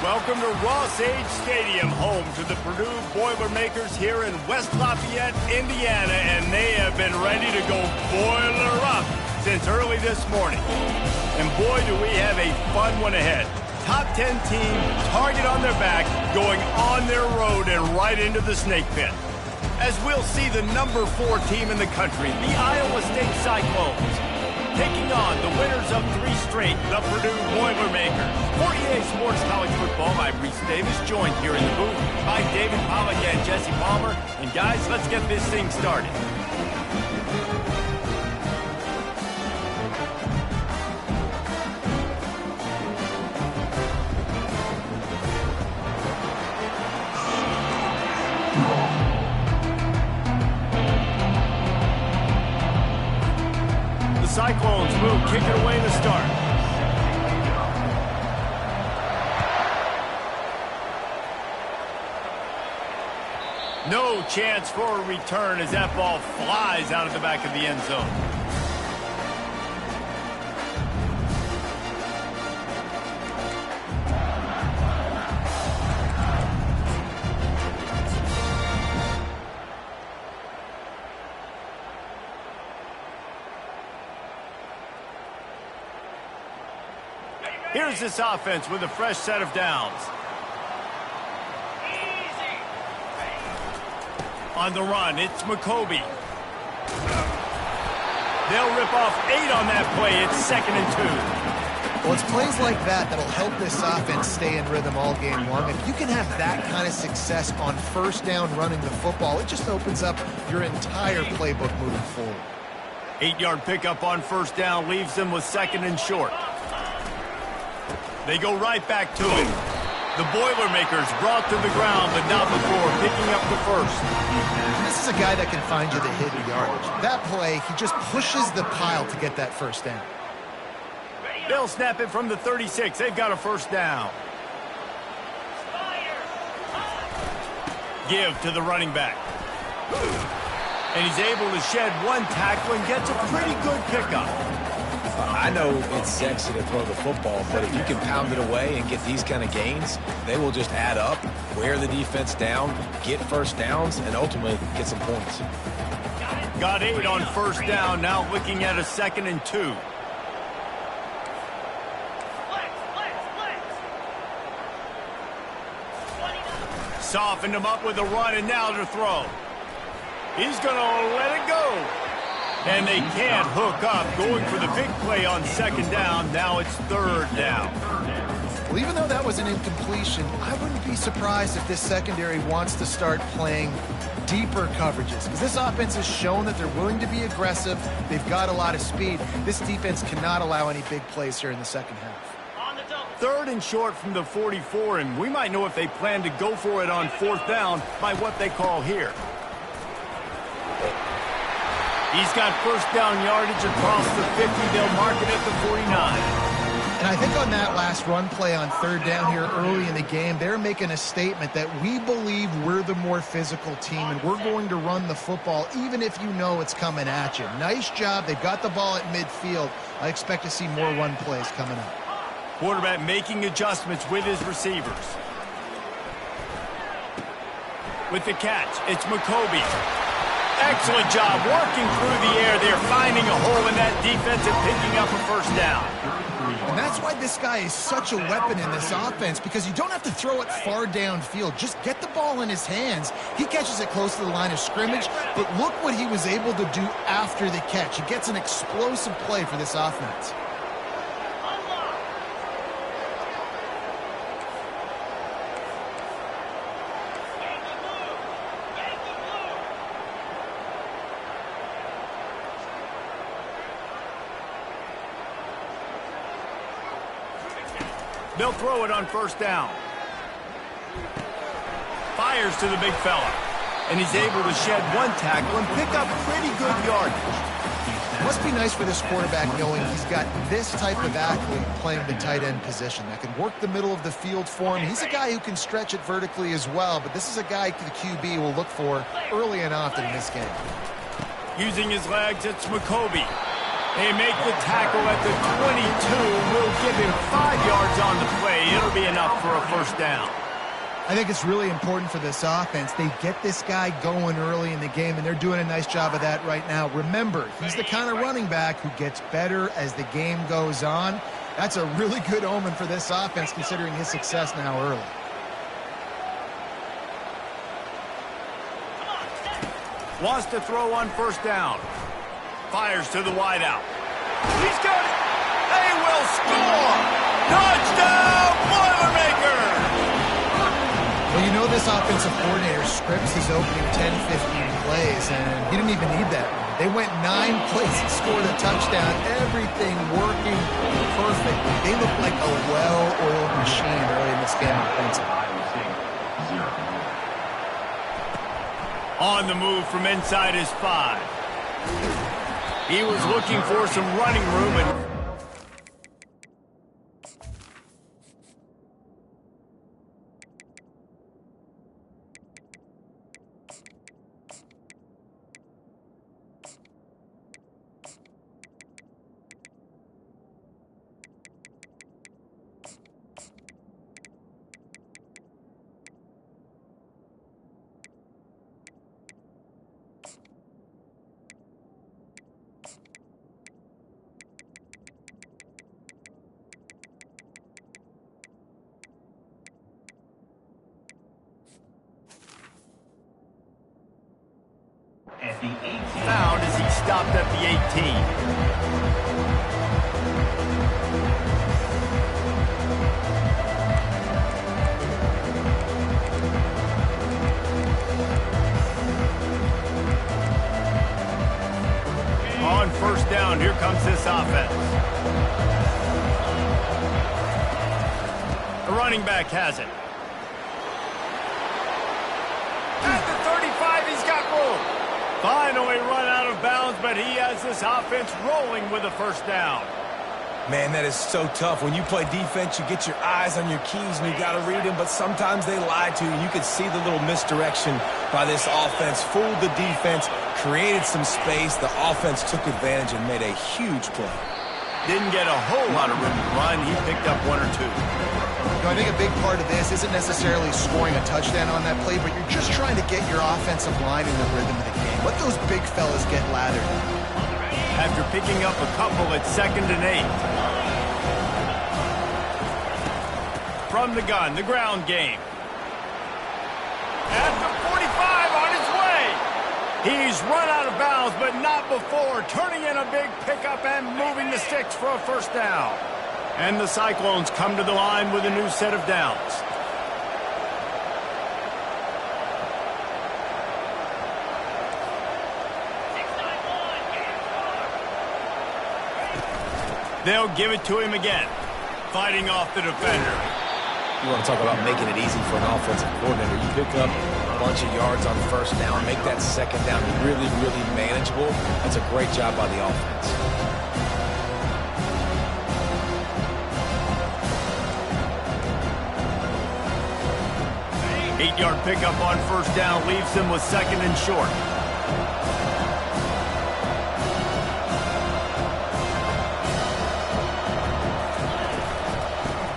Welcome to Ross-Age Stadium, home to the Purdue Boilermakers here in West Lafayette, Indiana, and they have been ready to go boiler up since early this morning. And boy, do we have a fun one ahead. Top 10 team, target on their back, going on their road and right into the snake pit. As we'll see the number 4 team in the country, the Iowa State Cyclones, taking on the winners of 3 straight, the Purdue Boilermakers. For EA Sports College Football, I'm Reese Davis, joined here in the booth by David Pollack and Jesse Palmer. And guys, let's get this thing started. Cyclones will kick it away to start. No chance for a return as that ball flies out of the back of the end zone. Here's this offense with a fresh set of downs. On the run, it's McCoby. They'll rip off 8 on that play. It's 2nd and 2. Well, it's plays like that that'll help this offense stay in rhythm all game long. If you can have that kind of success on first down running the football, it just opens up your entire playbook moving forward. 8-yard pickup on first down leaves them with 2nd and short. They go right back to it. The Boilermakers brought to the ground, but not before picking up the first. This is a guy that can find you the hidden yardage. That play, he just pushes the pile to get that first down. They'll snap it from the 36. They've got a first down. Give to the running back. And he's able to shed 1 tackle and gets a pretty good pickup. I know it's sexy to throw the football, but if you can pound it away and get these kind of gains, they will just add up, wear the defense down, get first downs, and ultimately get some points. Got 8 on first down, now looking at a 2nd and 2. Softened him up with a run, and now to throw. He's going to let it go. And they can't hook up, going for the big play on 2nd down. Now it's 3rd down. Well, even though that was an incompletion, I wouldn't be surprised if this secondary wants to start playing deeper coverages, because this offense has shown that they're willing to be aggressive. They've got a lot of speed. This defense cannot allow any big plays here in the second half. 3rd and short from the 44, and we might know if they plan to go for it on 4th down by what they call here. He's got first down yardage across the 50. They'll mark it at the 49. And I think on that last run play on 3rd down here early in the game, they're making a statement that we believe we're the more physical team and we're going to run the football even if you know it's coming at you. Nice job. They've got the ball at midfield. I expect to see more run plays coming up. Quarterback making adjustments with his receivers. With the catch, it's McCoby. Excellent job working through the air. They're finding a hole in that defense and picking up a first down. And that's why this guy is such a weapon in this offense, because you don't have to throw it far downfield. Just get the ball in his hands. He catches it close to the line of scrimmage, but look what he was able to do after the catch. He gets an explosive play for this offense. They'll throw it on first down. Fires to the big fella. And he's able to shed 1 tackle and pick up pretty good yardage. Must be nice for this quarterback knowing he's got this type of athlete playing the tight end position that can work the middle of the field for him. He's a guy who can stretch it vertically as well, but this is a guy the QB will look for early and often in this game. Using his legs, it's McCoby. They make the tackle at the 22. We'll give him 5 yards on the play. It'll be enough for a first down. I think it's really important for this offense. They get this guy going early in the game, and they're doing a nice job of that right now. Remember, he's the kind of running back who gets better as the game goes on. That's a really good omen for this offense, considering his success now early. Wants to throw on first down. Fires to the wideout. He's got it. They will score. Touchdown, Boilermakers! Well, you know this offensive coordinator scripts his opening 10, 15 plays, and he didn't even need that. They went 9 plays and scored a touchdown. Everything working perfectly. They look like a well-oiled machine early in this game offensively. On the move from inside his 5. He was looking for some running room and found as he stopped at the 18. On first down, here comes this offense. The running back has it. At the 35, he's got room. Finally run out of bounds, but he has this offense rolling with a first down. Man, that is so tough. When you play defense, you get your eyes on your keys and you got to read them, but sometimes they lie to you. You could see the little misdirection by this offense. Fooled the defense, created some space. The offense took advantage and made a huge play. Didn't get a whole lot of room to run. He picked up 1 or 2. I think a big part of this isn't necessarily scoring a touchdown on that play, but you're just trying to get your offensive line in the rhythm of the game. Let those big fellas get lathered. After picking up a couple at 2nd and 8. From the gun, the ground game. At the 45, on his way. He's run out of bounds, but not before turning in a big pickup and moving the sticks for a first down. And the Cyclones come to the line with a new set of downs. They'll give it to him again, fighting off the defender. You want to talk about making it easy for an offensive coordinator. You pick up a bunch of yards on first down, make that second down really, really manageable. That's a great job by the offense. 8-yard pickup on first down leaves them with 2nd and short.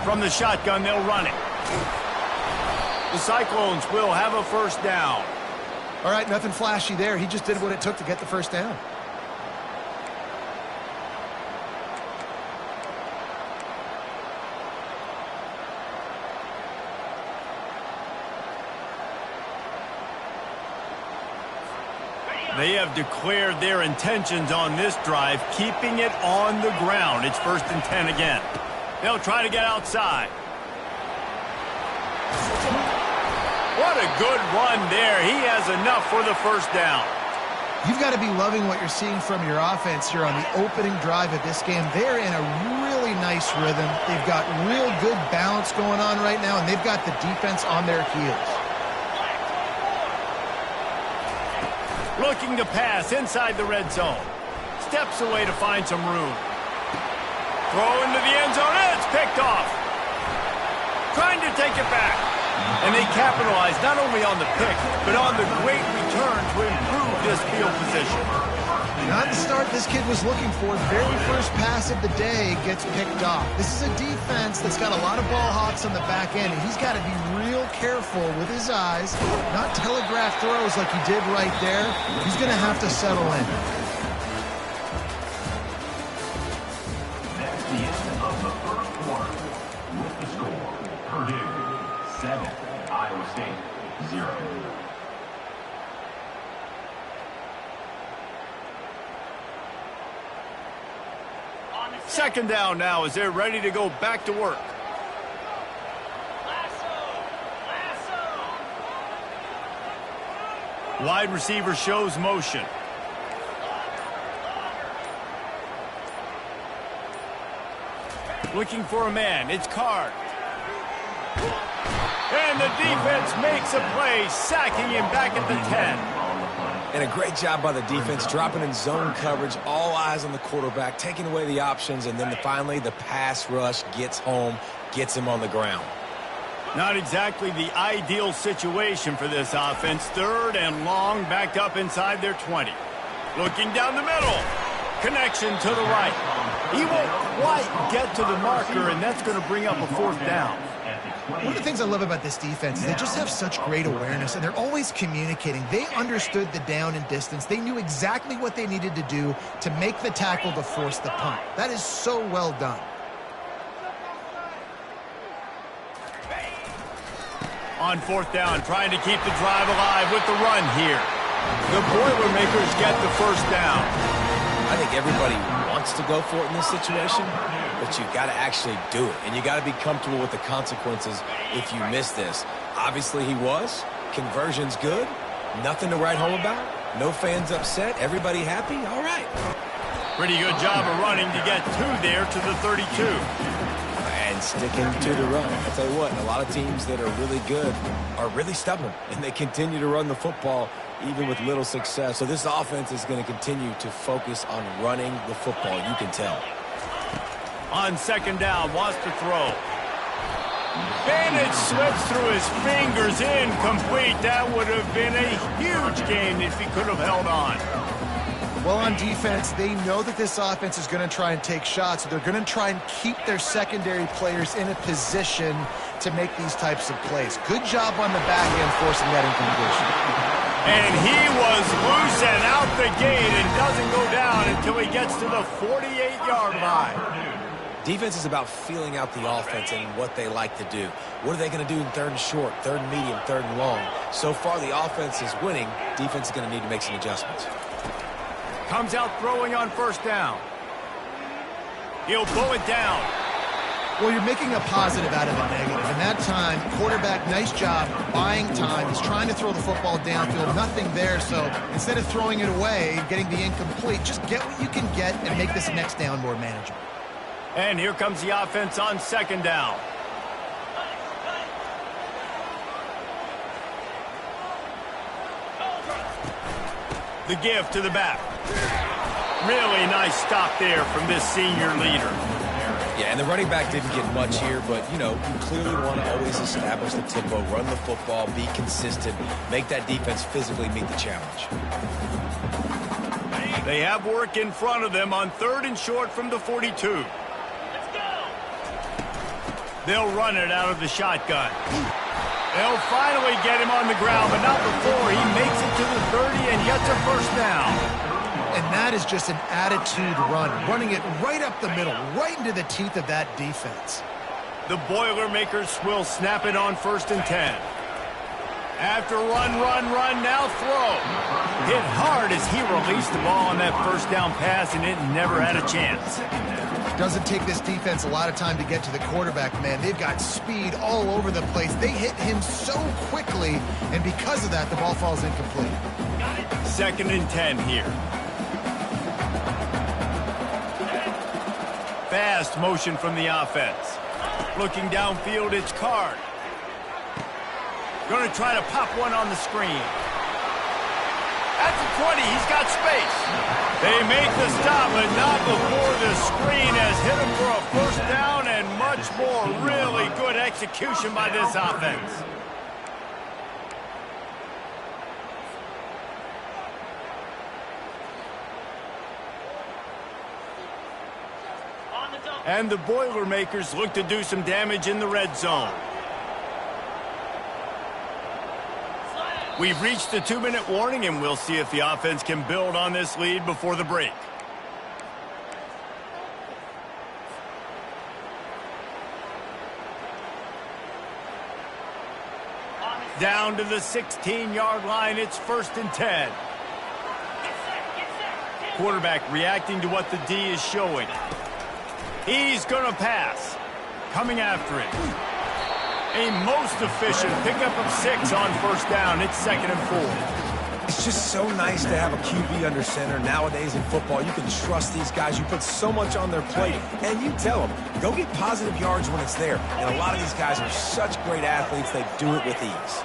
From the shotgun, they'll run it. The Cyclones will have a first down. All right, nothing flashy there. He just did what it took to get the first down. They have declared their intentions on this drive, keeping it on the ground. It's 1st and 10 again. They'll try to get outside. What a good run there. He has enough for the first down. You've got to be loving what you're seeing from your offense here on the opening drive of this game. They're in a really nice rhythm. They've got real good balance going on right now, and they've got the defense on their heels. Looking to pass inside the red zone. Steps away to find some room. Throw into the end zone. It's picked off. Trying to take it back. And they capitalize not only on the pick, but on the great return to improve this field position. Not to start this kid was looking for. Very first pass of the day gets picked off. This is a defense that's got a lot of ball hawks on the back end, and he's got to be real careful with his eyes, not telegraph throws like he did right there. He's going to have to settle in. That's the end of the first quarter. With the score, Purdue 7, Iowa State 0. Second down now as they're ready to go back to work. Wide receiver shows motion. Looking for a man. It's Card. And the defense makes a play, sacking him back at the 10. And a great job by the defense, dropping in zone coverage, all eyes on the quarterback, taking away the options, and then finally the pass rush gets home, gets him on the ground. Not exactly the ideal situation for this offense. Third and long, backed up inside their 20. Looking down the middle. Connection to the right. He won't quite get to the marker, and that's going to bring up a fourth down. One of the things I love about this defense is they just have such great awareness, and they're always communicating. They understood the down and distance. They knew exactly what they needed to do to make the tackle to force the punt. That is so well done. On fourth down, trying to keep the drive alive with the run here. The Boilermakers get the first down. I think everybody wants to go for it in this situation, but you got to actually do it, and you got to be comfortable with the consequences if you miss this. Obviously, he was. Conversion's good. Nothing to write home about. No fans upset. Everybody happy. All right. Pretty good job of running to get two there to the 32. And sticking to the run. I'll tell you what, a lot of teams that are really good are really stubborn, and they continue to run the football even with little success. So this offense is going to continue to focus on running the football. You can tell. On second down, wants to throw. And it slips through his fingers, incomplete. That would have been a huge gain if he could have held on. Well, on defense, they know that this offense is going to try and take shots. So they're going to try and keep their secondary players in a position to make these types of plays. Good job on the back end forcing that incompletion. And he was loose and out the gate and doesn't go down until he gets to the 48-yard line. Defense is about feeling out the offense and what they like to do. What are they going to do in third and short, third and medium, third and long? So far, the offense is winning. Defense is going to need to make some adjustments. Comes out throwing on first down. He'll pull it down. Well, you're making a positive out of a negative. And that time, quarterback, nice job buying time. He's trying to throw the football downfield. Nothing there. So instead of throwing it away, getting the incomplete, just get what you can get and make this next down more manageable. And here comes the offense on second down. The give to the back. Really nice stop there from this senior leader. Yeah, and the running back didn't get much here, but, you know, you clearly want to always establish the tempo, run the football, be consistent, make that defense physically meet the challenge. They have work in front of them on third and short from the 42. They'll run it out of the shotgun. They'll finally get him on the ground, but not before he makes it to the 30 and gets a first down. And that is just an attitude run, running it right up the middle, right into the teeth of that defense. The Boilermakers will snap it on first and 10. After run, now throw. Hit hard as he released the ball on that first down pass, and it never had a chance. Doesn't take this defense a lot of time to get to the quarterback, man. They've got speed all over the place. They hit him so quickly, and because of that, the ball falls incomplete. Second and 10 here. Fast motion from the offense. Looking downfield, it's Card. Going to try to pop one on the screen. At the 20, he's got space. They make the stop, but not before the screen has hit him for a first down and much more. Really good execution by this offense. And the Boilermakers look to do some damage in the red zone. We've reached the 2-minute warning, and we'll see if the offense can build on this lead before the break. Down to the 16-yard line, it's 1st and 10. Quarterback reacting to what the D is showing. He's going to pass. Coming after it. A most efficient pickup of 6 on 1st down. It's 2nd and 4. It's just so nice to have a QB under center. Nowadays in football, you can trust these guys. You put so much on their plate, and you tell them, go get positive yards when it's there. And a lot of these guys are such great athletes, they do it with ease.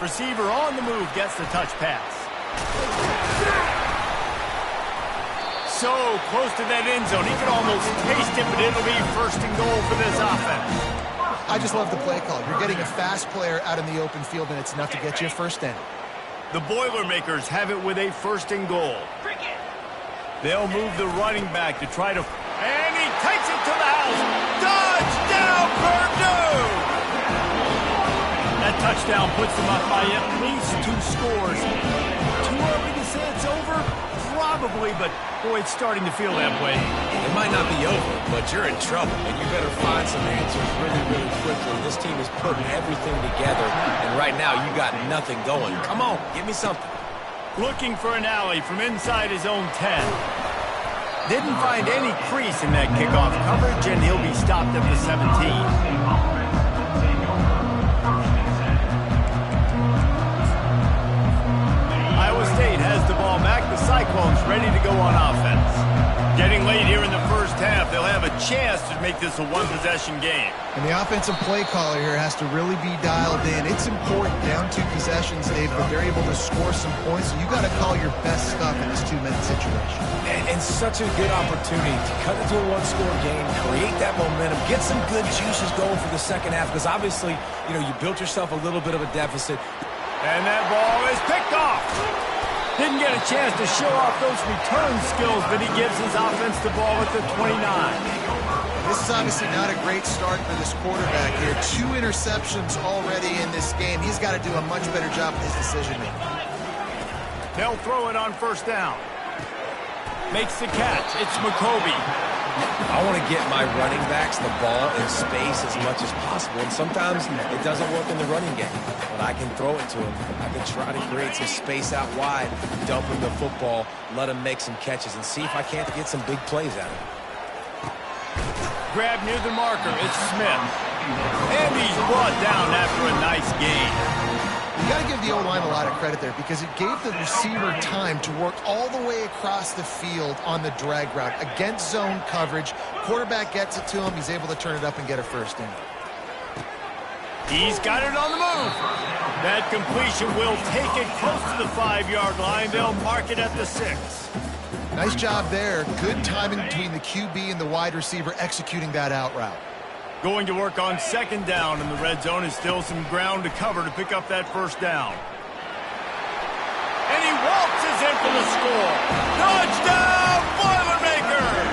Receiver on the move gets the touch pass. So close to that end zone. He can almost taste it, but it'll be 1st and goal for this offense. I just love the play call. You're getting a fast player out in the open field, and it's enough to get you a 1st down. The Boilermakers have it with a 1st and goal. They'll move the running back to try to... And he takes it to the house. Touchdown, Purdue! That touchdown puts them up by at least 2 scores. Too early to say it's over? Probably, but boy, it's starting to feel that way. It might not be over, but you're in trouble, and you better find some answers really, really quickly. This team is putting everything together, and right now you got nothing going. Come on, give me something. Looking for an alley from inside his own 10. Didn't find any crease in that kickoff coverage, and he'll be stopped at the 17. State has the ball back. The Cyclones ready to go on offense. Getting late here in the 1st half. They'll have a chance to make this a 1-possession game. And the offensive play caller here has to really be dialed in. It's important, down 2 possessions, Dave, but they're able to score some points. So you got to call your best stuff in this 2-minute situation. And such a good opportunity to cut into a 1-score game, create that momentum, get some good juices going for the 2nd half, because obviously, you built yourself a little bit of a deficit. And that ball is picked off. Didn't get a chance to show off those return skills, but he gives his offense the ball at the 29. This is obviously not a great start for this quarterback here. 2 interceptions already in this game. He's got to do a much better job with his decision-making. They'll throw it on 1st down. Makes the catch. It's McCoby. I want to get my running backs the ball in space as much as possible, and sometimes it doesn't work in the running game, but I can throw it to him. I can try to create some space out wide, dump him the football, let him make some catches, and see if I can't get some big plays out of him. Grab near the marker. It's Smith. And he's brought down after a nice gain. You got to give the O-line a lot of credit there because it gave the receiver time to work all the way across the field on the drag route against zone coverage. Quarterback gets it to him. He's able to turn it up and get a 1st down. He's got it on the move. That completion will take it close to the 5-yard line. They'll mark it at the 6. Nice job there. Good timing between the QB and the wide receiver executing that out route. Going to work on 2nd down in the red zone. Is still some ground to cover to pick up that 1st down. And he waltzes in for the score. Touchdown, Boilermakers!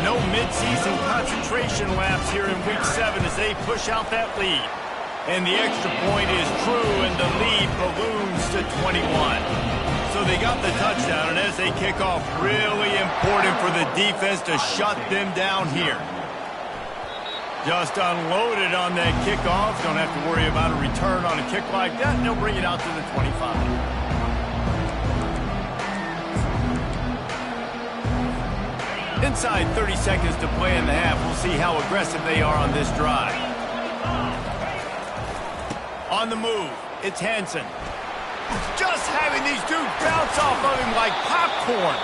No midseason concentration laps here in Week 7 as they push out that lead. And the extra point is true, and the lead balloons to 21. So they got the touchdown, and as they kick off, really important for the defense to shut them down here. Just unloaded on that kickoff. Don't have to worry about a return on a kick like that. And they'll bring it out to the 25. Inside 30 seconds to play in the half. We'll see how aggressive they are on this drive. On the move, it's Hansen. Just having these dudes bounce off of him like popcorn.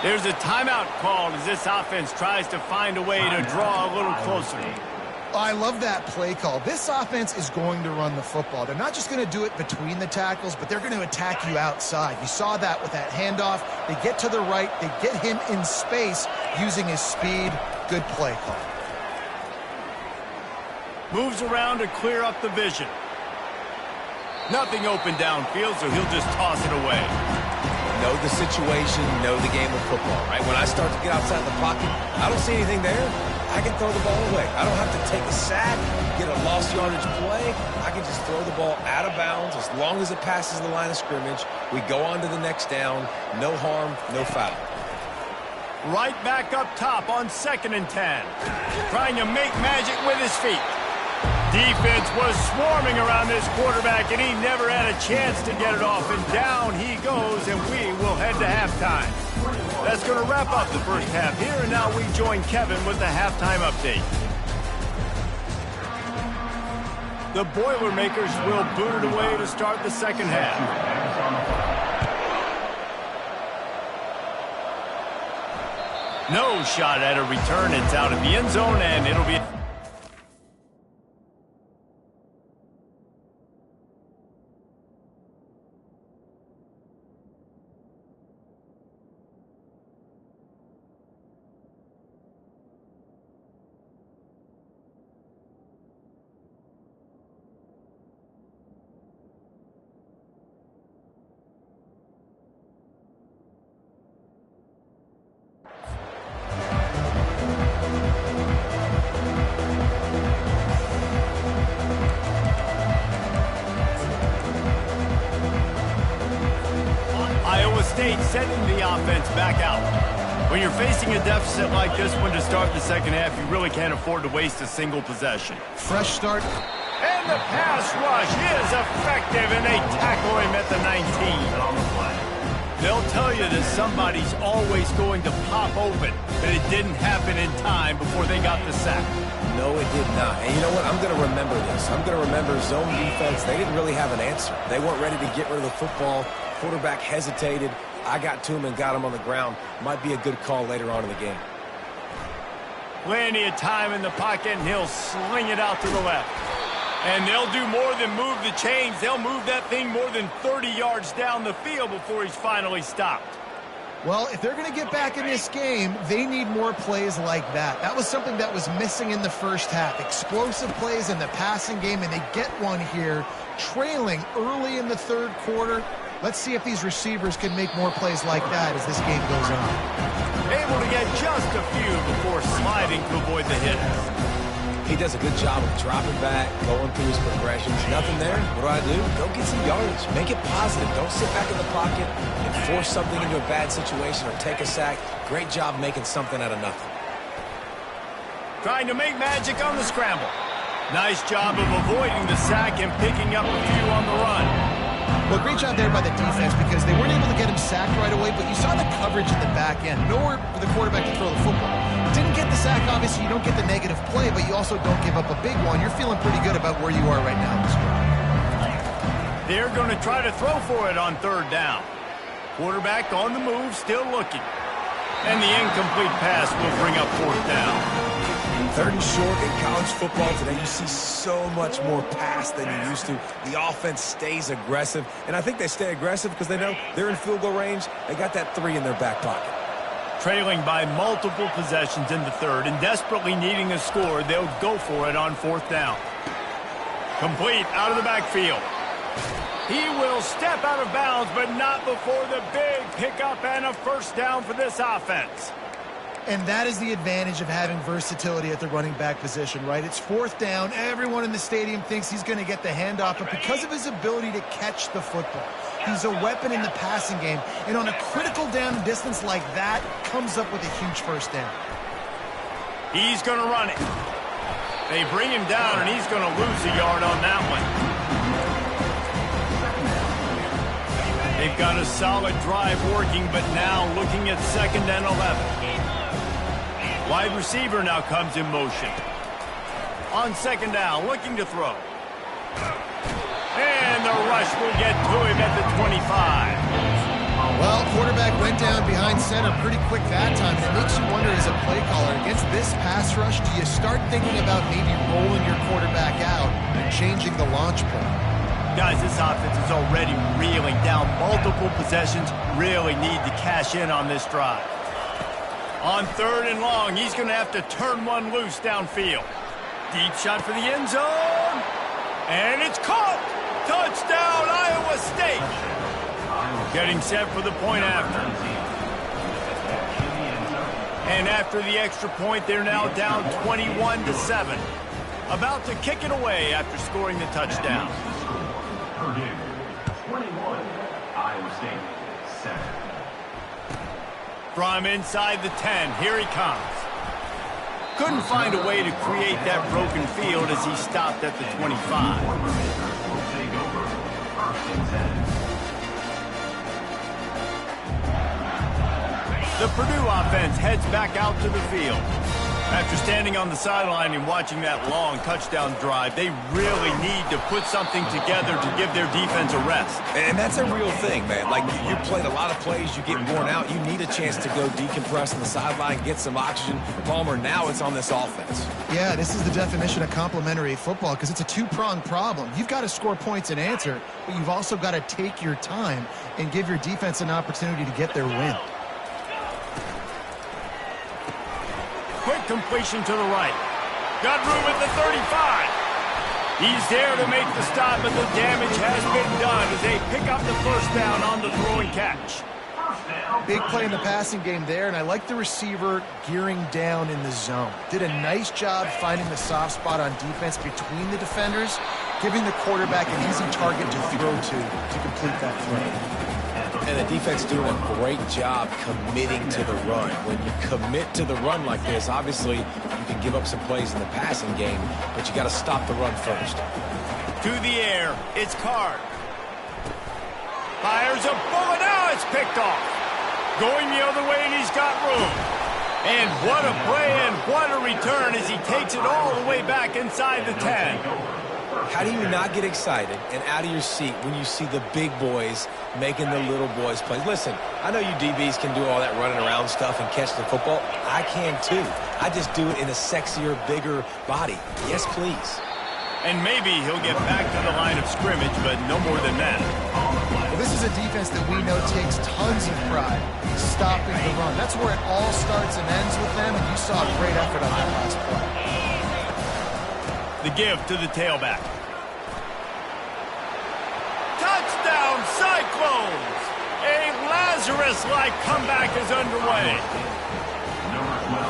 There's a timeout called as this offense tries to find a way to draw a little closer. I love that play call. This offense is going to run the football. They're not just going to do it between the tackles, but they're going to attack you outside. You saw that with that handoff. They get to the right. They get him in space using his speed. Good play call. Moves around to clear up the vision. Nothing open downfield, so he'll just toss it away. Know the situation, know the game of football, right? When I start to get outside the pocket, I don't see anything there. I can throw the ball away. I don't have to take a sack, get a lost yardage play. I can just throw the ball out of bounds as long as it passes the line of scrimmage. We go on to the next down. No harm, no foul. Right back up top on 2nd and 10. Trying to make magic with his feet. Defense was swarming around this quarterback, and he never had a chance to get it off. And down he goes, and we will head to halftime. That's going to wrap up the first half here, and now we join Kevin with the halftime update. The Boilermakers will boot it away to start the second half. No shot at a return. It's out of the end zone, and it'll be... Sending the offense back out. When you're facing a deficit like this one to start the second half, you really can't afford to waste a single possession. Fresh start. And the pass rush is effective, and they tackle him at the 19. They'll tell you that somebody's always going to pop open, but it didn't happen in time before they got the sack. No, it did not. And you know what? I'm going to remember this. I'm going to remember zone defense. They didn't really have an answer. They weren't ready to get rid of the football. Quarterback hesitated. I got to him and got him on the ground. Might be a good call later on in the game. Plenty of time in the pocket, and he'll sling it out to the left. And they'll do more than move the chains. They'll move that thing more than 30 yards down the field before he's finally stopped. Well, if they're going to get back in this game, they need more plays like that. That was something that was missing in the first half. Explosive plays in the passing game, and they get one here, trailing early in the third quarter. Let's see if these receivers can make more plays like that as this game goes on. Able to get just a few before sliding to avoid the hit. He does a good job of dropping back, going through his progressions. Nothing there. What do? Go get some yardage. Make it positive. Don't sit back in the pocket and force something into a bad situation or take a sack. Great job making something out of nothing. Trying to make magic on the scramble. Nice job of avoiding the sack and picking up a few on the run. Well, great job there by the defense because they weren't able to get him sacked right away, but you saw the coverage in the back end. Nowhere for the quarterback to throw the football. Didn't get the sack, obviously. You don't get the negative play, but you also don't give up a big one. You're feeling pretty good about where you are right now in this drive. They're going to try to throw for it on third down. Quarterback on the move, still looking. And the incomplete pass will bring up fourth down. Third and short in college football today, you see so much more pass than you used to. The offense stays aggressive, and I think they stay aggressive because they know they're in field goal range. They got that 3 in their back pocket. Trailing by multiple possessions in the third and desperately needing a score, they'll go for it on fourth down. Complete out of the backfield. He will step out of bounds, but not before the big pickup and a first down for this offense. And that is the advantage of having versatility at the running back position, right? It's fourth down. Everyone in the stadium thinks he's going to get the handoff, but because of his ability to catch the football, he's a weapon in the passing game. And on a critical down distance like that, comes up with a huge first down. He's going to run it. They bring him down, and he's going to lose a yard on that one. They've got a solid drive working, but now looking at 2nd and 11. Wide receiver now comes in motion. On 2nd down, looking to throw. And the rush will get to him at the 25. Well, quarterback went down behind center pretty quick that time, and it makes you wonder as a play caller, against this pass rush, do you start thinking about maybe rolling your quarterback out and changing the launch point? Guys, this offense is already reeling down multiple possessions. Really need to cash in on this drive. On 3rd and long, he's going to have to turn one loose downfield. Deep shot for the end zone. And it's caught. Touchdown, Iowa State! Getting set for the point after. And after the extra point, they're now down 21-7. About to kick it away after scoring the touchdown. Purdue 21, Iowa State 7. From inside the 10, here he comes. Couldn't find a way to create that broken field as he stopped at the 25. The Purdue offense heads back out to the field. After standing on the sideline and watching that long touchdown drive, they really need to put something together to give their defense a rest. And that's a real thing, man. Like, you played a lot of plays, you get worn out, you need a chance to go decompress on the sideline, get some oxygen. Palmer, now it's on this offense. Yeah, this is the definition of complementary football because it's a two-pronged problem. You've got to score points and answer, but you've also got to take your time and give your defense an opportunity to get their win. Quick completion to the right. Got room at the 35. He's there to make the stop, but the damage has been done as they pick up the first down on the throw and catch. Big play in the passing game there, and I like the receiver gearing down in the zone. Did a nice job finding the soft spot on defense between the defenders, giving the quarterback an easy target to throw to complete that throw. And the defense doing a great job committing to the run. When you commit to the run like this, obviously you can give up some plays in the passing game, but you got to stop the run first. To the air, it's Card. Fires a bullet, now it's picked off. Going the other way, and he's got room. And what a play and what a return as he takes it all the way back inside the 10. How do you not get excited and out of your seat when you see the big boys making the little boys play? Listen, I know you DBs can do all that running around stuff and catch the football. I can too. I just do it in a sexier, bigger body. Yes, please. And maybe he'll get back to the line of scrimmage, but no more than that. Well, this is a defense that we know takes tons of pride stopping the run. That's where it all starts and ends with them, and you saw a great effort on that last play. The give to the tailback. Touchdown, Cyclones! A Lazarus-like comeback is underway.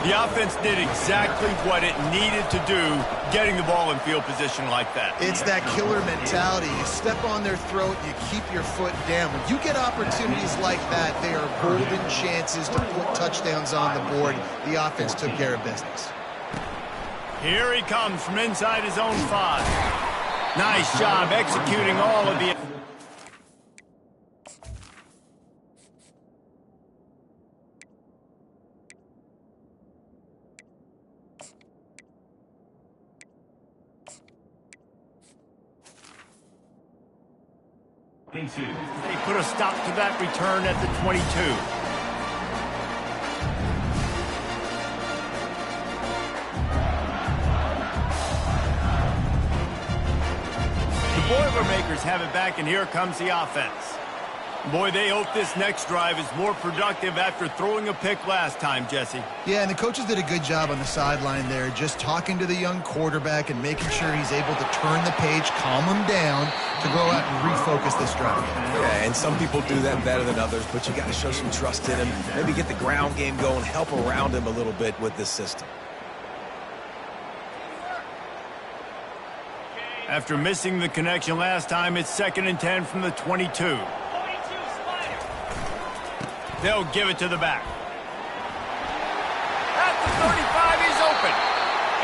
The offense did exactly what it needed to do, getting the ball in field position like that. It's that killer mentality. You step on their throat, you keep your foot down. When you get opportunities like that, they are golden chances to put touchdowns on the board. The offense took care of business. Here he comes from inside his own 5. Nice job executing all of the... They put a stop to that return at the 22. The Boilermakers have it back, and here comes the offense. Boy, they hope this next drive is more productive after throwing a pick last time, Jesse. Yeah, and the coaches did a good job on the sideline there, just talking to the young quarterback and making sure he's able to turn the page, calm him down, to go out and refocus this drive. Yeah, and some people do that better than others, but you got to show some trust in him, maybe get the ground game going, help around him a little bit with this system. After missing the connection last time, it's 2nd and 10 from the 22. They'll give it to the back. At the 35, he's open.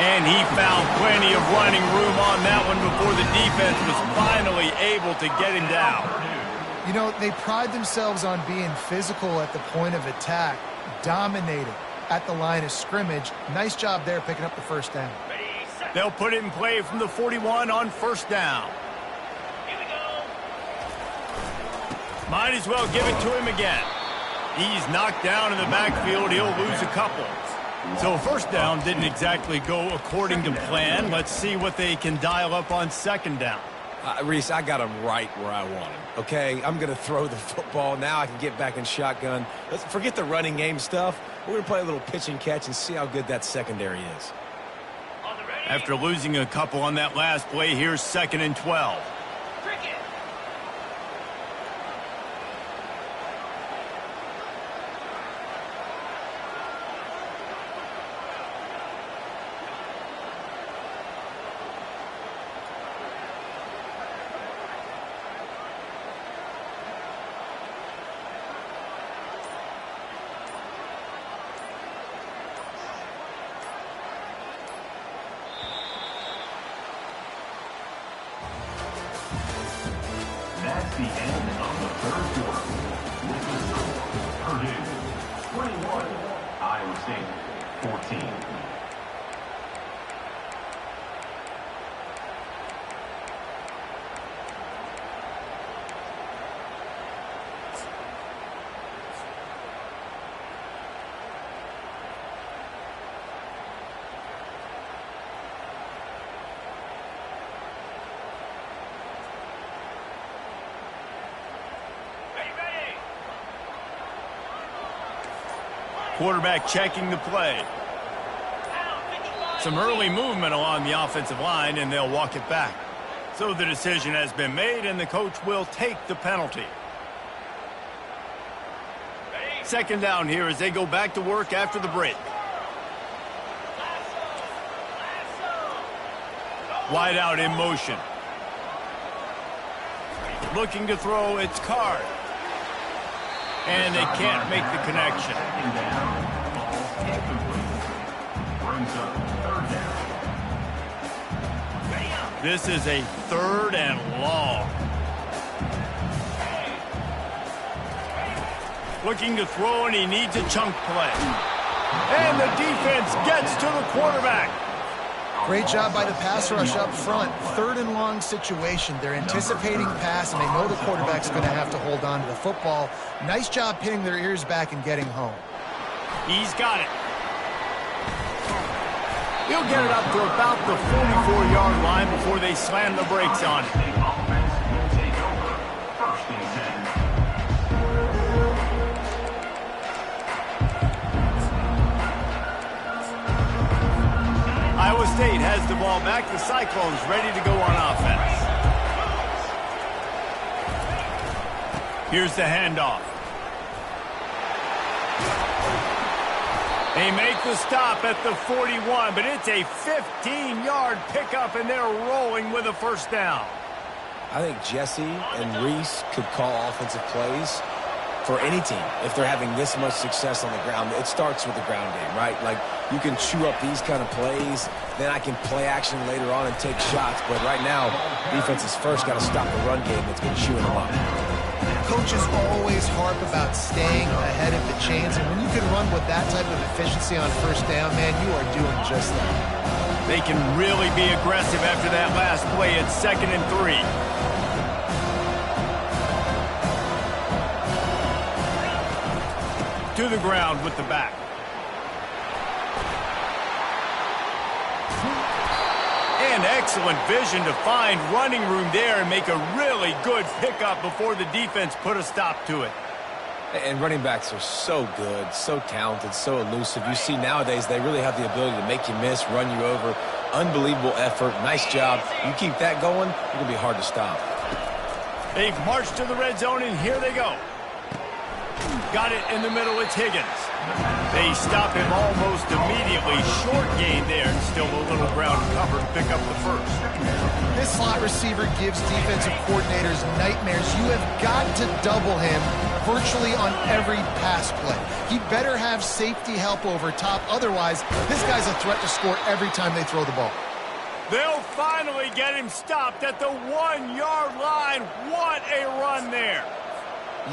And he found plenty of running room on that one before the defense was finally able to get him down. You know, they pride themselves on being physical at the point of attack, dominating at the line of scrimmage. Nice job there picking up the first down. They'll put it in play from the 41 on first down. Might as well give it to him again. He's knocked down in the backfield. He'll lose a couple. So first down didn't exactly go according to plan. Let's see what they can dial up on second down. Reese, I got him right where I want him, okay? I'm going to throw the football. Now I can get back in shotgun. Let's forget the running game stuff. We're going to play a little pitch and catch and see how good that secondary is. After losing a couple on that last play, here's 2nd and 12. the end of the third quarter. With the score, Purdue 21, Iowa State 14. Quarterback checking the play. Some early movement along the offensive line, and they'll walk it back. So the decision has been made, and the coach will take the penalty. Second down here as they go back to work after the break. Wide out in motion. Looking to throw, it's Card. And they can't make the connection. Second down, ball incomplete. Brings up third down. This is a third and long. Looking to throw, and he needs a chunk play. And the defense gets to the quarterback. Great job by the pass rush up front. Third and long situation. They're anticipating pass, and they know the quarterback's going to have to hold on to the football. Nice job pinning their ears back and getting home. He's got it. He'll get it up to about the 44-yard line before they slam the brakes on it. State offense will take over. First and 10. Iowa State has the ball back. The Cyclones ready to go on offense. Here's the handoff. They make the stop at the 41, but it's a 15-yard pickup, and they're rolling with a first down. I think Jesse and Reese could call offensive plays for any team if they're having this much success on the ground. It starts with the ground game, right? Like, you can chew up these kind of plays, then I can play action later on and take shots. But right now, defense has first got to stop the run game that's been chewing them up. Coaches always harp about staying ahead of the chains, and when you can run with that type of efficiency on first down, man, you are doing just that. They can really be aggressive after that last play. It's 2nd and 3. To the ground with the back. And excellent vision to find running room there and make a really good pickup before the defense put a stop to it. And running backs are so good, so talented, so elusive. You see nowadays they really have the ability to make you miss, run you over. Unbelievable effort. Nice job. You keep that going, it's going to be hard to stop. They've marched to the red zone, and here they go. Got it in the middle. It's Higgins. They stop him almost immediately. Short gain there, and still a little ground cover to pick up the first. This slot receiver gives defensive coordinators nightmares. You have got to double him virtually on every pass play. He better have safety help over top. Otherwise, this guy's a threat to score every time they throw the ball. They'll finally get him stopped at the 1-yard line. What a run there.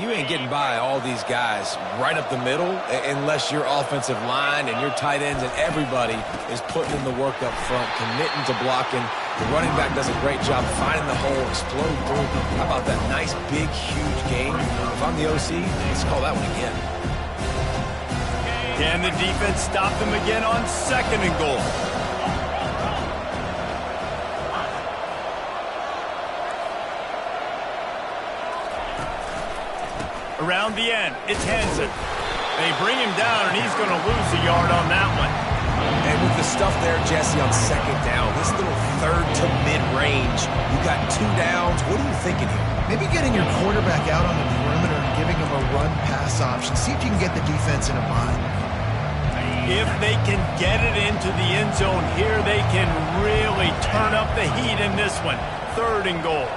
You ain't getting by all these guys right up the middle unless your offensive line and your tight ends and everybody is putting in the work up front, committing to blocking. The running back does a great job finding the hole, explode through. How about that nice, big, huge gain? If I'm the OC, let's call that one again. Can the defense stop them again on 2nd and goal? Around the end, it's Hansen. They bring him down, and he's going to lose a yard on that one. And with the stuff there, Jesse, on 2nd down, this little third to mid-range, you got 2 downs. What are you thinking here? Maybe getting your quarterback out on the perimeter and giving him a run-pass option. See if you can get the defense in a bind. If they can get it into the end zone here, they can really turn up the heat in this one. 3rd and goal.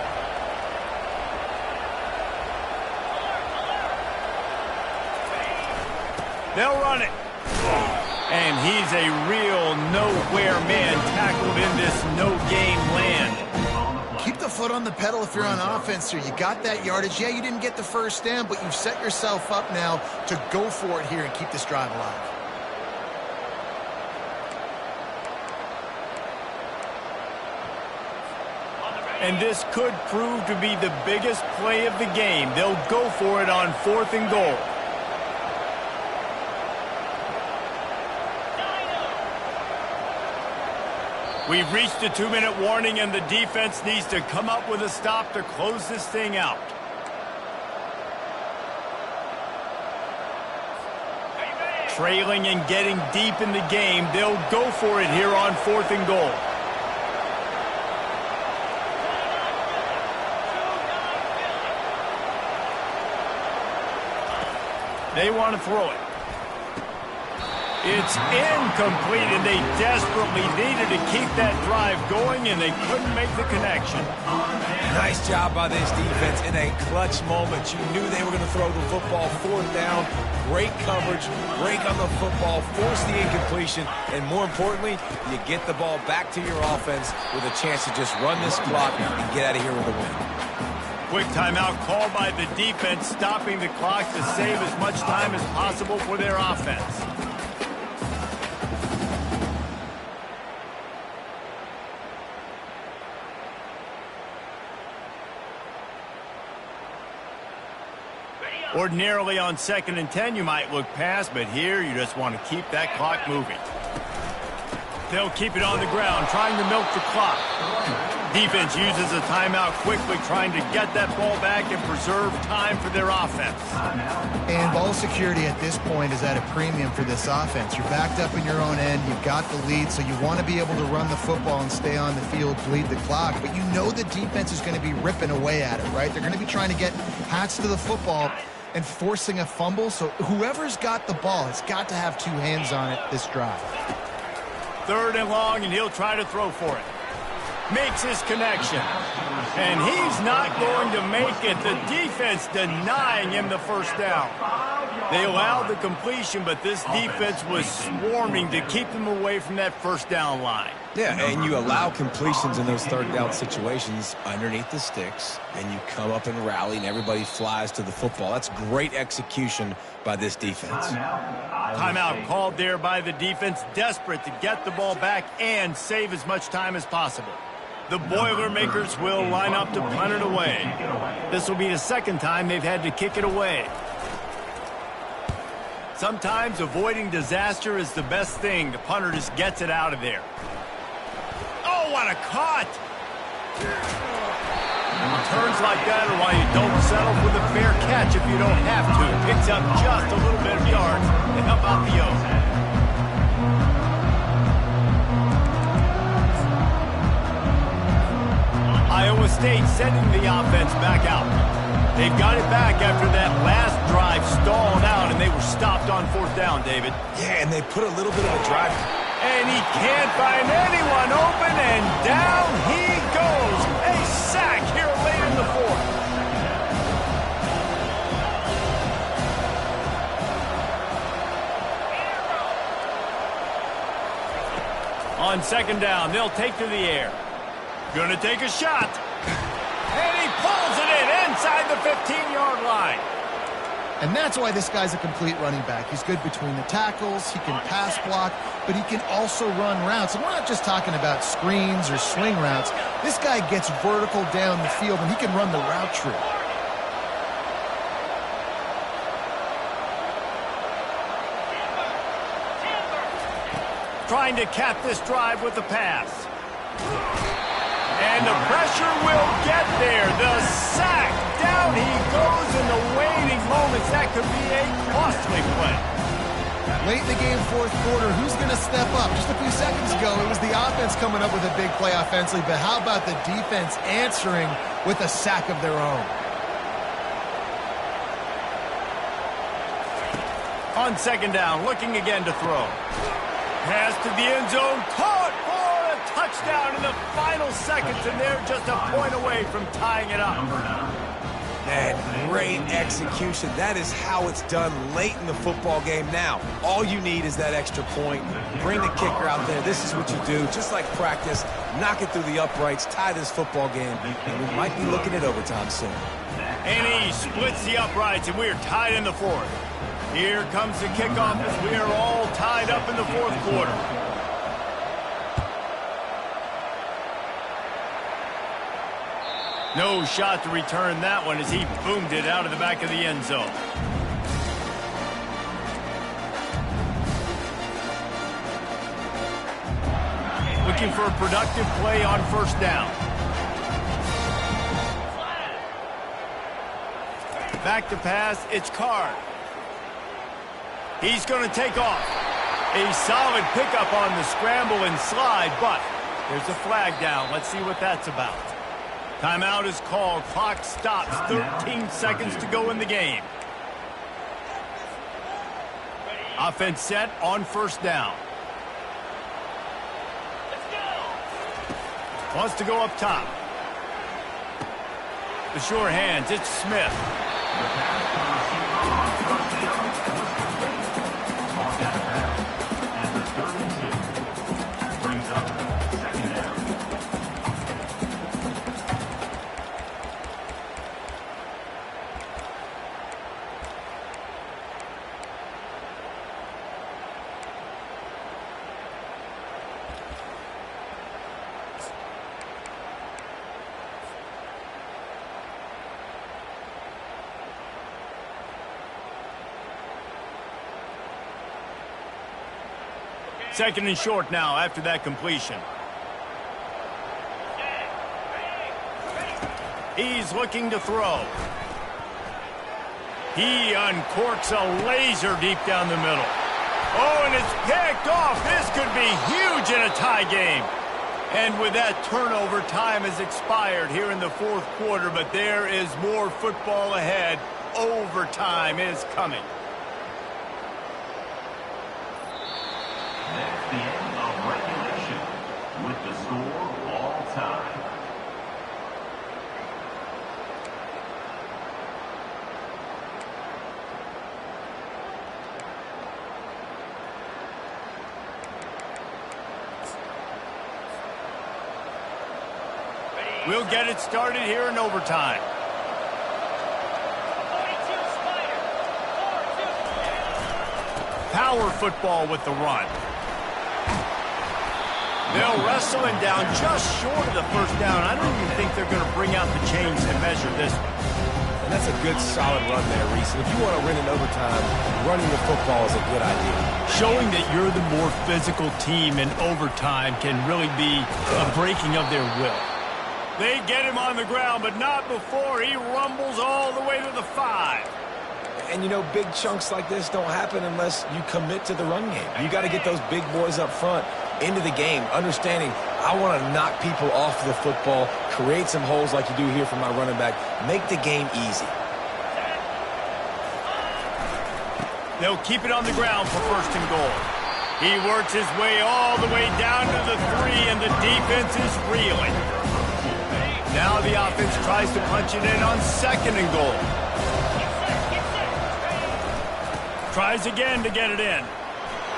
They'll run it. And he's a real nowhere man tackled in this no-game land. keep the foot on the pedal if you're on offense here. You got that yardage. Yeah, you didn't get the first down, but you've set yourself up now to go for it here and keep this drive alive. And this could prove to be the biggest play of the game. They'll go for it on 4th and goal. We've reached a 2-minute warning, and the defense needs to come up with a stop to close this thing out. Trailing and getting deep in the game, they'll go for it here on 4th and goal. They want to throw it. It's incomplete, and they desperately needed to keep that drive going, and they couldn't make the connection. Nice job by this defense in a clutch moment. You knew they were going to throw the football. 4th down, great coverage, break on the football, force the incompletion, and more importantly, you get the ball back to your offense with a chance to just run this clock and get out of here with a win. Quick timeout called by the defense, stopping the clock to save as much time as possible for their offense. Ordinarily on 2nd and 10, you might look past, but here you just want to keep that clock moving. They'll keep it on the ground, trying to milk the clock. Defense uses a timeout quickly, trying to get that ball back and preserve time for their offense. And ball security at this point is at a premium for this offense. You're backed up in your own end. You've got the lead, so you want to be able to run the football and stay on the field, bleed the clock. But you know the defense is going to be ripping away at it, right? They're going to be trying to get hats to the football and forcing a fumble. So whoever's got the ball has got to have 2 hands on it this drive. 3rd and long, and he'll try to throw for it. Makes his connection. And he's not going to make it. The defense denying him the first down. They allowed the completion, but this defense was swarming to keep them away from that first down line. Yeah, and you allow completions in those 3rd down situations underneath the sticks, and you come up and rally, and everybody flies to the football. That's great execution by this defense. Timeout called there by the defense, desperate to get the ball back and save as much time as possible. The Boilermakers will line up to punt it away. This will be the 2nd time they've had to kick it away. Sometimes avoiding disaster is the best thing. The punter just gets it out of there. Oh, what a cut! Turns like that are why you don't settle for the fair catch if you don't have to. Picks up just a little bit of yards to help out the O. Iowa State sending the offense back out. They've got it back after that last drive stalled out, and they were stopped on 4th down, David. Yeah, and they put a little bit of a drive. And he can't find anyone open, and down he goes. A sack here late in the 4th. On 2nd down, they'll take to the air. Gonna take a shot. And he pulls it in inside the 15-yard line. And that's why this guy's a complete running back. He's good between the tackles, he can pass block, but he can also run routes. And we're not just talking about screens or swing routes. This guy gets vertical down the field, and he can run the route tree. Trying to cap this drive with the pass. And the pressure will get there. The sack. Down he goes in the waning moments. That could be a costly play. Late in the game, 4th quarter, who's going to step up? Just a few seconds ago, it was the offense coming up with a big play offensively, but how about the defense answering with a sack of their own? On 2nd down, looking again to throw. Pass to the end zone, caught for a touchdown in the final seconds, and they're just a point away from tying it up. And Great execution. That is how it's done late in the football game. Now, all you need is that extra point. Bring the kicker out there. This is what you do. Just like practice, knock it through the uprights, tie this football game, and we might be looking at overtime soon. And he splits the uprights, and we're tied in the fourth. Here comes the kickoff as we are all tied up in the fourth quarter. No shot to return that one as he boomed it out of the back of the end zone. Looking for a productive play on first down. Back to pass, it's Card. He's going to take off. A solid pickup on the scramble and slide, but there's a flag down. Let's see what that's about. Timeout is called. Clock stops. 13 seconds to go in the game. Offense set on first down. Wants to go up top. The sure hands. It's Smith. Second and short now after that completion. He's looking to throw. He uncorks a laser deep down the middle. Oh, and it's picked off. This could be huge in a tie game. And with that turnover, time has expired here in the fourth quarter, but there is more football ahead. Overtime is coming. That's the end of regulation with the score all time. We'll get it started here in overtime. Power football with the run. They'll wrestle him down just short of the first down. I don't even think they're going to bring out the chains to measure this one. And that's a good, solid run there, Reese. And if you want to win in overtime, running the football is a good idea. Showing that you're the more physical team in overtime can really be a breaking of their will. They get him on the ground, but not before he rumbles all the way to the 5. And, you know, big chunks like this don't happen unless you commit to the run game. You got to get those big boys up front into the game, understanding I want to knock people off the football, create some holes like you do here for my running back, make the game easy. They'll keep it on the ground for first and goal. He works his way all the way down to the 3, and the defense is reeling. Now the offense tries to punch it in on second and goal. Tries again to get it in.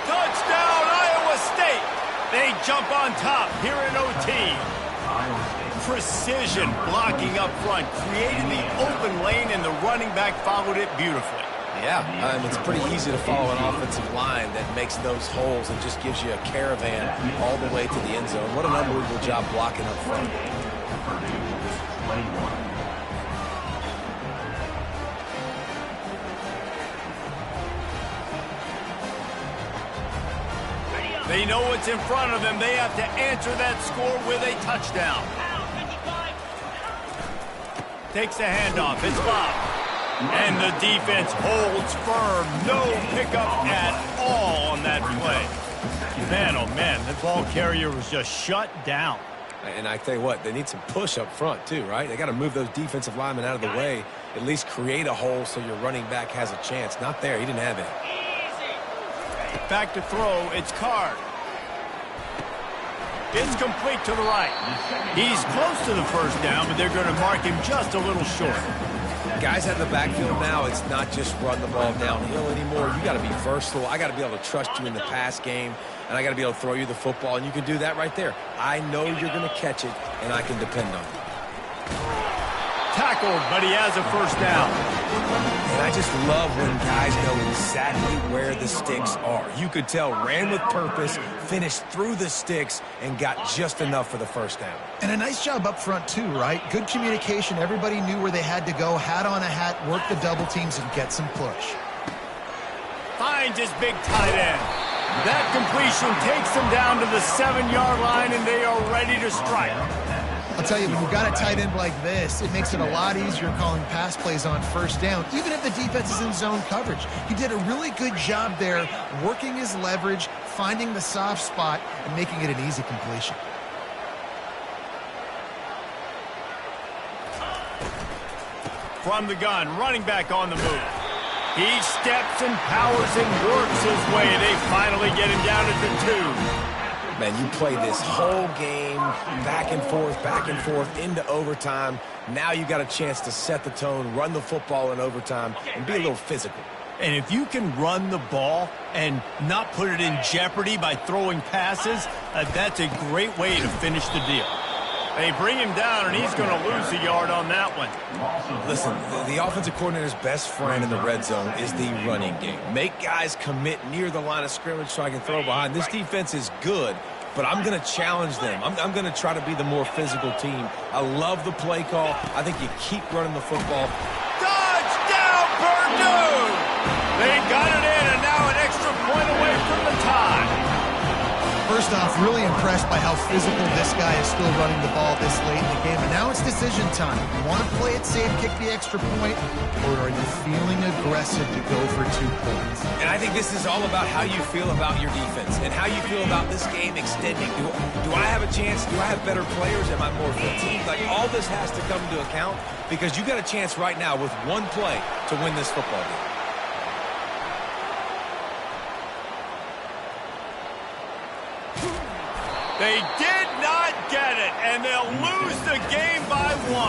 Touchdown, Iowa State! They jump on top here in OT. Precision blocking up front, created the open lane, and the running back followed it beautifully. Yeah, it's pretty easy to follow an offensive line that makes those holes and just gives you a caravan all the way to the end zone. What an unbelievable job blocking up front. They know what's in front of them. They have to answer that score with a touchdown. Takes the handoff. It's Bob. And the defense holds firm. No pickup at all on that play. Man, oh man, the ball carrier was just shut down. And I tell you what, they need some push up front too, right? They got to move those defensive linemen out of the way, at least create a hole so your running back has a chance. Not there. He didn't have it. Back to throw. It's Card. It's complete to the right. He's close to the first down, but they're going to mark him just a little short. Guys out of the backfield now, it's not just run the ball downhill anymore. You got to be versatile. I got to be able to trust you in the pass game, and I got to be able to throw you the football, and you can do that right there. I know you're going to catch it, and I can depend on it. Tackled, but he has a first down. And I just love when guys know exactly where the sticks are. You could tell ran with purpose, finished through the sticks, and got just enough for the first down. And a nice job up front too, right? Good communication. Everybody knew where they had to go, hat on a hat, work the double teams, and get some push. Finds his big tight end. That completion takes them down to the 7-yard line, and they are ready to strike. I'll tell you, when you've got a tight end like this, it makes it a lot easier calling pass plays on first down, even if the defense is in zone coverage. He did a really good job there, working his leverage, finding the soft spot, and making it an easy completion. From the gun, running back on the move. He steps and powers and works his way. They finally get him down at the 2. Man, you play this whole game back and forth into overtime. Now you got a chance to set the tone, run the football in overtime, and be a little physical. And if you can run the ball and not put it in jeopardy by throwing passes, that's a great way to finish the deal. They bring him down, and he's going to lose a yard on that one. Listen, the offensive coordinator's best friend in the red zone is the running game. Make guys commit near the line of scrimmage so I can throw behind. This defense is good, but I'm going to challenge them. I'm going to try to be the more physical team. I love the play call. I think you keep running the football. Touchdown, Purdue! They got it in, and now an extra point away from the tie. First off, really impressed by how physical this guy is still running the ball this late in the game. And now it's decision time. You want to play it safe, kick the extra point, or are you feeling aggressive to go for 2 points? And I think this is all about how you feel about your defense and how you feel about this game extending. Do I have a chance? Do I have better players? Am I more fatigued? Like, all this has to come into account because you got a chance right now with one play to win this football game. They did not get it, and they'll lose the game by 1.